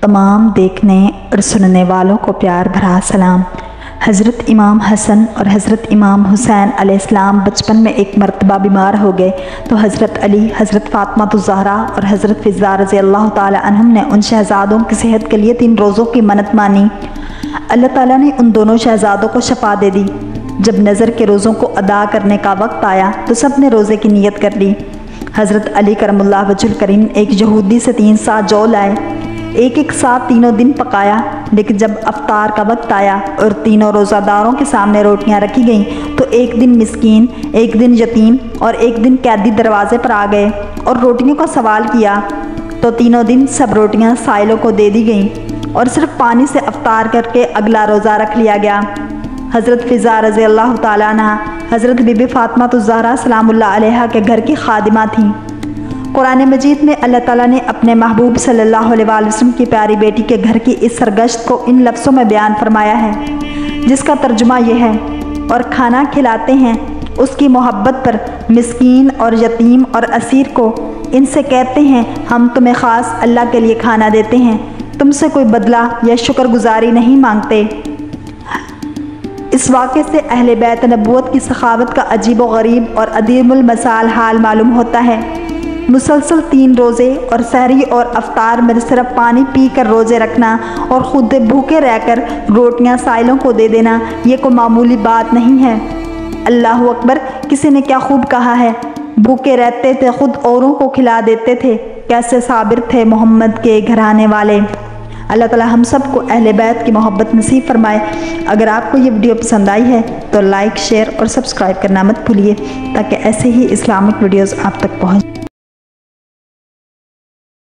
تمام دیکھنے اور سننے والوں کو پیار بھرا سلام۔ حضرت امام حسن اور حضرت امام حسین علیہ السلام بچپن میں ایک مرتبہ بیمار ہو گئے تو حضرت علی، حضرت فاطمہ الزہرا اور حضرت فضہ رضی اللہ تعالی عنہم نے ان شہزادوں کی صحت کے لیے 3 روزوں کی منت مانی۔ اللہ تعالیٰ نے ان دونوں شہزادوں کو شفا دے دی۔ جب نظر کے روزوں کو ادا کرنے کا وقت آیا تو سب نے روزے کی نیت کر لی۔ حضرت علی کرم اللہ وجہ الکریم ایک یہودی سے 3 سا جو لائے، ایک ساتھ تینوں دن پکایا، لیکن جب افطار کا وقت آیا اور تینوں روزہ داروں کے سامنے روٹیاں رکھی گئیں تو ایک دن مسکین، ایک دن یتیم اور ایک دن قیدی دروازے پر آ گئے اور روٹیوں کا سوال کیا تو تینوں دن سب روٹیاں سائلوں کو دے دی گئیں اور صرف پانی سے افطار کر کے اگلا روزہ رکھ لیا گیا۔ حضرت فضہ رضی اللہ تعالیٰ عنہ حضرت بی بی فاطمہ الزہرا سلام اللہ علیہا کے گھر کی خادمہ تھیں۔ قرآن مجید میں اللہ تعالیٰ نے اپنے محبوب صلی اللہ علیہ وسلم کی پیاری بیٹی کے گھر کی اس سرگشت کو ان لفظوں میں بیان فرمایا ہے، جس کا ترجمہ یہ ہے: اور کھانا کھلاتے ہیں اس کی محبت پر مسکین اور یتیم اور اسیر کو، ان سے کہتے ہیں ہم تمہیں خاص اللہ کے لیے کھانا دیتے ہیں، تم سے کوئی بدلہ یا شکر گزاری نہیں مانگتے۔ اس واقعے سے اہل بیت نبوت کی سخاوت کا عجیب و غریب اور عدیم المثال حال معلوم ہوتا ہے۔ مسلسل 3 روزے اور سحری اور افطار میں صرف پانی پی کر روزے رکھنا اور خود بھوکے رہ کر روٹیاں سائلوں کو دے دینا یہ کوئی معمولی بات نہیں ہے۔ اللہ اکبر! کسی نے کیا خوب کہا ہے، بھوکے رہتے تھے خود اوروں کو کھلا دیتے تھے، کیسے صابر تھے محمد کے گھرانے والے۔ اللہ تعالیٰ ہم سب کو اہل بیت کی محبت نصیب فرمائے۔ اگر آپ کو یہ ویڈیو پسند آئی ہے تو لائک، شیئر اور سبسکرائب کرنا مت بھولیے تاکہ ایسے ہی اسلامک ویڈیوز آپ تک پہنچیں۔